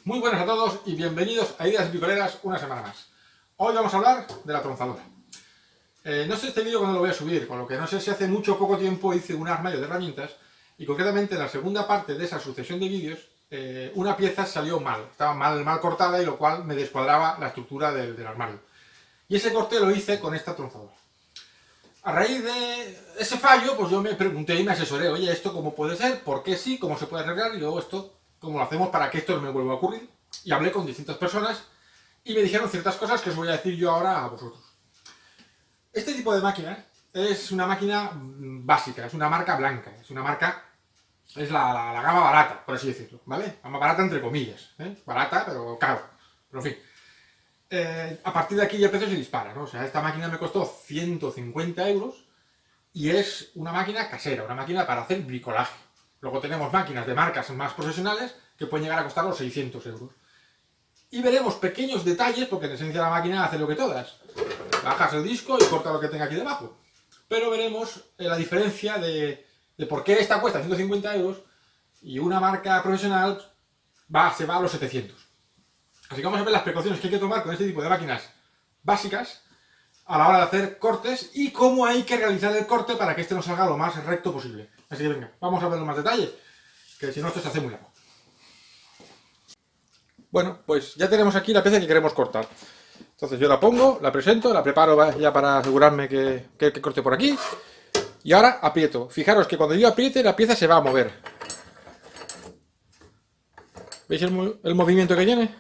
Muy buenas a todos y bienvenidos a Ideas Bricoleras una semana más. Hoy vamos a hablar de la tronzadora. No sé este vídeo cuándo lo voy a subir, con lo que no sé si hace mucho o poco tiempo hice un armario de herramientas y concretamente en la segunda parte de esa sucesión de vídeos una pieza salió mal, estaba mal cortada y lo cual me descuadraba la estructura del armario. Y ese corte lo hice con esta tronzadora. A raíz de ese fallo, pues yo me pregunté y me asesoré, oye, ¿esto cómo puede ser? ¿Por qué sí? ¿Cómo se puede arreglar? Y luego esto, ¿cómo lo hacemos para que esto no me vuelva a ocurrir? Y hablé con distintas personas y me dijeron ciertas cosas que os voy a decir yo ahora a vosotros. Este tipo de máquina es una máquina básica, es una marca blanca, es una marca, es la gama barata, por así decirlo, ¿vale? Gama barata entre comillas, ¿eh? Barata, pero caro, pero en fin. A partir de aquí ya el precio se dispara, ¿no? O sea, esta máquina me costó 150 euros y es una máquina casera, una máquina para hacer bricolaje. Luego tenemos máquinas de marcas más profesionales que pueden llegar a costar los 600 euros. Y veremos pequeños detalles, porque en esencia la máquina hace lo que todas. Bajas el disco y corta lo que tenga aquí debajo. Pero veremos la diferencia de por qué esta cuesta 150 euros y una marca profesional se va a los 700. Así que vamos a ver las precauciones que hay que tomar con este tipo de máquinas básicas a la hora de hacer cortes y cómo hay que realizar el corte para que este nos salga lo más recto posible. Así que venga, vamos a ver más detalles, que si no esto se hace muy largo. Bueno, pues ya tenemos aquí la pieza que queremos cortar. Entonces yo la pongo, la presento, la preparo ya para asegurarme que corte por aquí. Y ahora aprieto. Fijaros que cuando yo apriete la pieza se va a mover. ¿Veis el movimiento que tiene?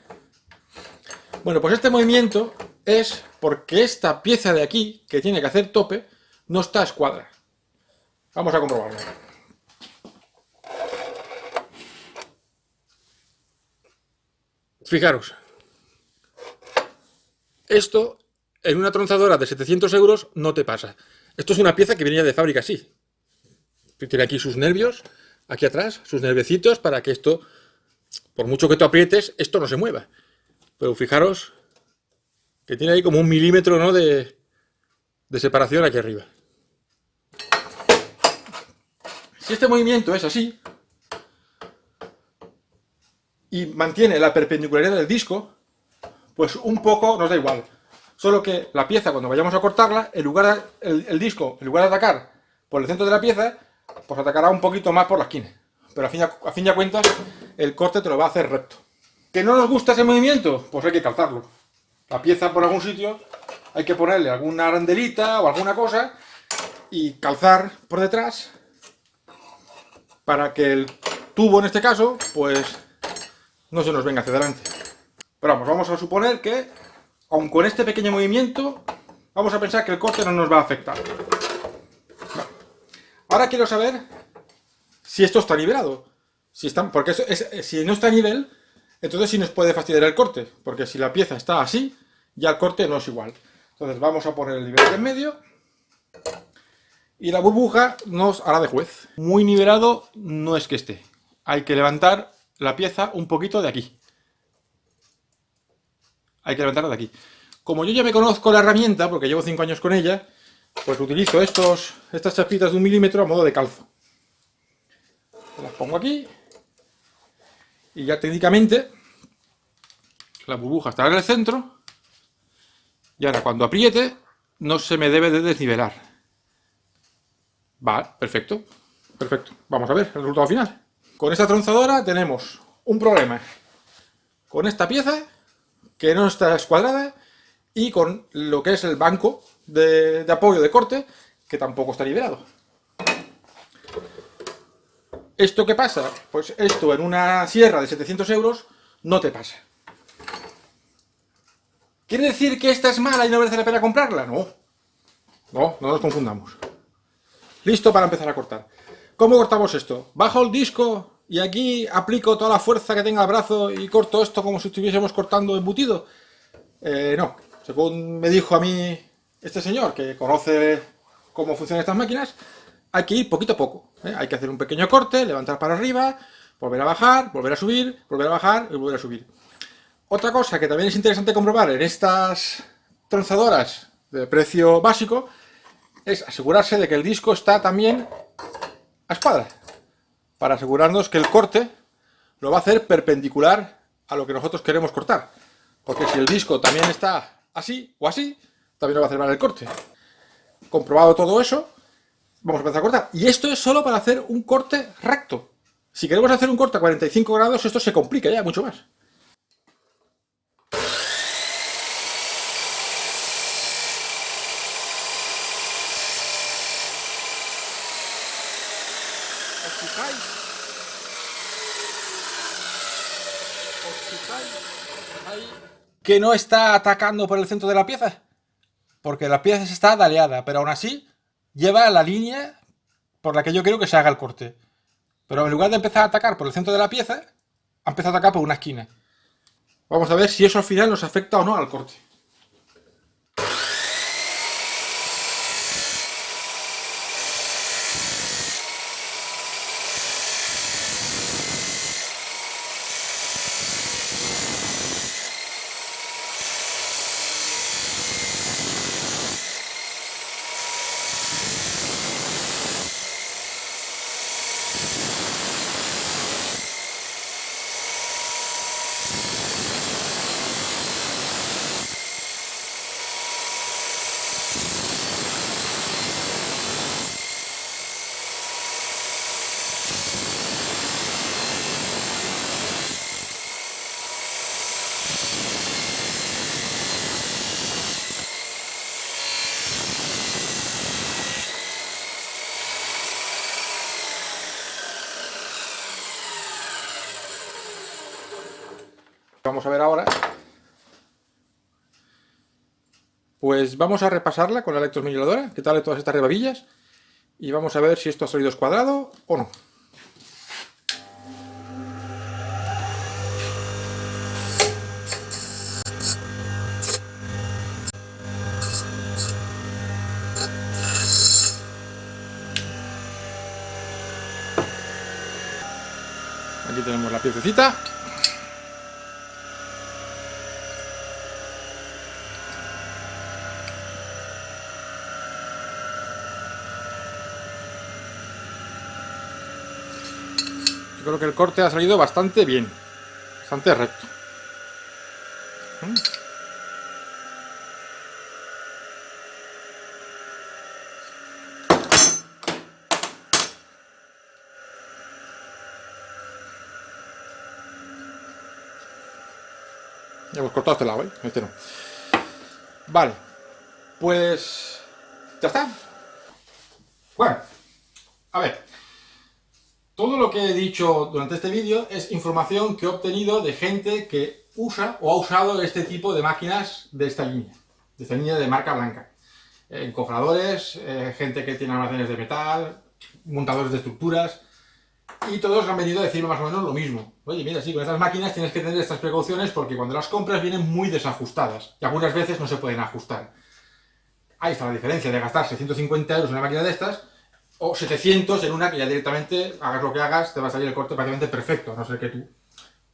Bueno, pues este movimiento es porque esta pieza de aquí, que tiene que hacer tope, no está a escuadra. Vamos a comprobarlo. Fijaros. Esto, en una tronzadora de 700 euros, no te pasa. Esto es una pieza que venía de fábrica así. Tiene aquí sus nervios, aquí atrás, sus nervecitos, para que esto, por mucho que tú aprietes, esto no se mueva. Pero fijaros que tiene ahí como 1 milímetro, ¿no?, de separación aquí arriba. Si este movimiento es así y mantiene la perpendicularidad del disco, pues un poco nos da igual. Solo que la pieza, cuando vayamos a cortarla, el disco, en lugar de atacar por el centro de la pieza, pues atacará un poquito más por la esquina. Pero a fin de cuentas, el corte te lo va a hacer recto. ¿Que no nos gusta ese movimiento? Pues hay que calzarlo. La pieza por algún sitio hay que ponerle alguna arandelita o alguna cosa y calzar por detrás para que el tubo, en este caso, pues no se nos venga hacia adelante. Pero vamos a suponer que, aun con este pequeño movimiento, vamos a pensar que el corte no nos va a afectar. Vale. Ahora quiero saber si esto está nivelado. Porque si no está a nivel, entonces sí nos puede fastidiar el corte. Porque si la pieza está así, ya el corte no es igual. Entonces vamos a poner el nivel en medio. Y la burbuja nos hará de juez. Muy nivelado no es que esté. Hay que levantar la pieza un poquito de aquí. Hay que levantarla de aquí. Como yo ya me conozco la herramienta, porque llevo 5 años con ella, pues utilizo estas chapitas de 1 milímetro a modo de calzo. Las pongo aquí. Y ya técnicamente la burbuja estará en el centro. Y ahora cuando apriete no se me debe de desnivelar. Vale, perfecto. Perfecto. Vamos a ver el resultado final. Con esta tronzadora tenemos un problema. Con esta pieza, que no está escuadrada, y con lo que es el banco de apoyo de corte, que tampoco está nivelado. ¿Esto qué pasa? Pues esto en una sierra de 700 euros no te pasa. ¿Quiere decir que esta es mala y no merece la pena comprarla? No. No nos confundamos. Listo para empezar a cortar. ¿Cómo cortamos esto? Bajo el disco y aquí aplico toda la fuerza que tenga el brazo y corto esto como si estuviésemos cortando embutido. No. Según me dijo a mí este señor, que conoce cómo funcionan estas máquinas, hay que ir poquito a poco. Hay que hacer un pequeño corte, levantar para arriba, volver a bajar, volver a subir, volver a bajar y volver a subir. Otra cosa que también es interesante comprobar en estas tronzadoras de precio básico es asegurarse de que el disco está también a escuadra, para asegurarnos que el corte lo va a hacer perpendicular a lo que nosotros queremos cortar. Porque si el disco también está así o así, también nos va a hacer mal el corte. Comprobado todo eso, vamos a empezar a cortar. Y esto es solo para hacer un corte recto. Si queremos hacer un corte a 45 grados, esto se complica ya mucho más. Que no está atacando por el centro de la pieza, porque la pieza está daleada, pero aún así lleva la línea por la que yo quiero que se haga el corte. Pero en lugar de empezar a atacar por el centro de la pieza, ha empezado a atacar por una esquina. Vamos a ver si eso al final nos afecta o no al corte. Vamos a ver ahora. Pues vamos a repasarla con la electrosmineradora, que tal de todas estas rebabillas, y vamos a ver si esto ha salido escuadrado o no. Aquí tenemos la piececita. Yo creo que el corte ha salido bastante bien, bastante recto. Ya hemos cortado este lado, ¿eh? Este no. Vale, pues ya está. Bueno, a ver. Todo lo que he dicho durante este vídeo es información que he obtenido de gente que usa o ha usado este tipo de máquinas de esta línea de marca blanca. Encofradores, gente que tiene almacenes de metal, montadores de estructuras, y todos han venido a decirme más o menos lo mismo. Oye, mira, sí, con estas máquinas tienes que tener estas precauciones porque cuando las compras vienen muy desajustadas y algunas veces no se pueden ajustar. Ahí está la diferencia de gastarse 150 euros en una máquina de estas o 700 en una que ya directamente, hagas lo que hagas, te va a salir el corte prácticamente perfecto, a no ser que tú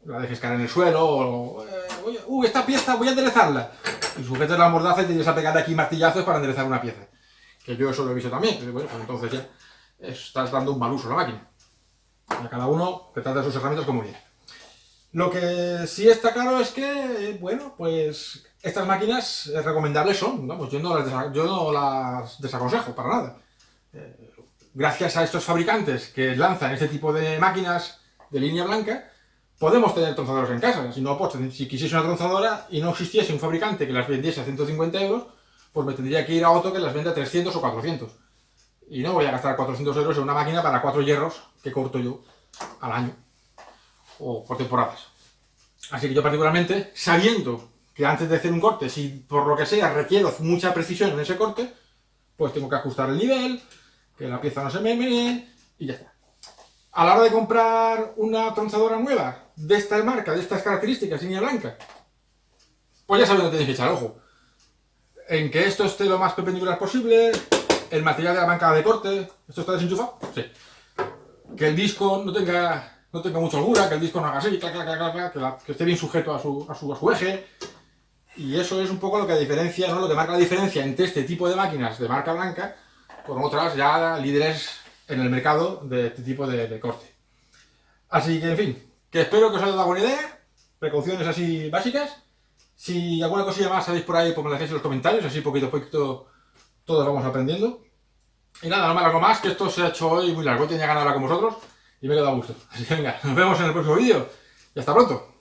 la dejes caer en el suelo o... esta pieza voy a enderezarla. Y sujetas la mordaza y tienes a pegar aquí martillazos para enderezar una pieza. Que yo eso lo he visto también, pero bueno, pues entonces ya estás dando un mal uso a la máquina. A cada uno que trata sus herramientas como viene. Lo que sí está claro es que, bueno, pues estas máquinas recomendables son, ¿no? Pues yo no las desaconsejo para nada. Gracias a estos fabricantes que lanzan este tipo de máquinas de línea blanca, podemos tener tronzadoras en casa. Si no, pues si quisiese una tronzadora y no existiese un fabricante que las vendiese a 150 euros, pues me tendría que ir a otro que las venda a 300 o 400. Y no voy a gastar 400 euros en una máquina para 4 hierros que corto yo al año o por temporadas. Así que yo particularmente, sabiendo que antes de hacer un corte, si por lo que sea requiero mucha precisión en ese corte, pues tengo que ajustar el nivel, que la pieza no se me menee y ya está. A la hora de comprar una tronzadora nueva de esta marca, de estas características, línea blanca, pues ya sabes dónde tenéis que echar ojo. En que esto esté lo más perpendicular posible, el material de la banca de corte, ¿esto está desenchufado? Sí. Que el disco no tenga mucha holgura, que el disco no haga así, clac, clac, clac, clac, que esté bien sujeto a su eje. Y eso es un poco lo que diferencia, ¿no? Lo que marca la diferencia entre este tipo de máquinas de marca blanca con otras ya líderes en el mercado de este tipo de corte. Así que, en fin, que espero que os haya dado buena idea. precauciones así básicas. Si alguna cosilla más sabéis por ahí, pues me la dejéis en los comentarios, así poquito a poquito todos vamos aprendiendo. Y nada, no me hago más, que esto se ha hecho hoy muy largo, tenía ganas de hablar con vosotros y me he quedado a gusto. Así que venga, nos vemos en el próximo vídeo y hasta pronto.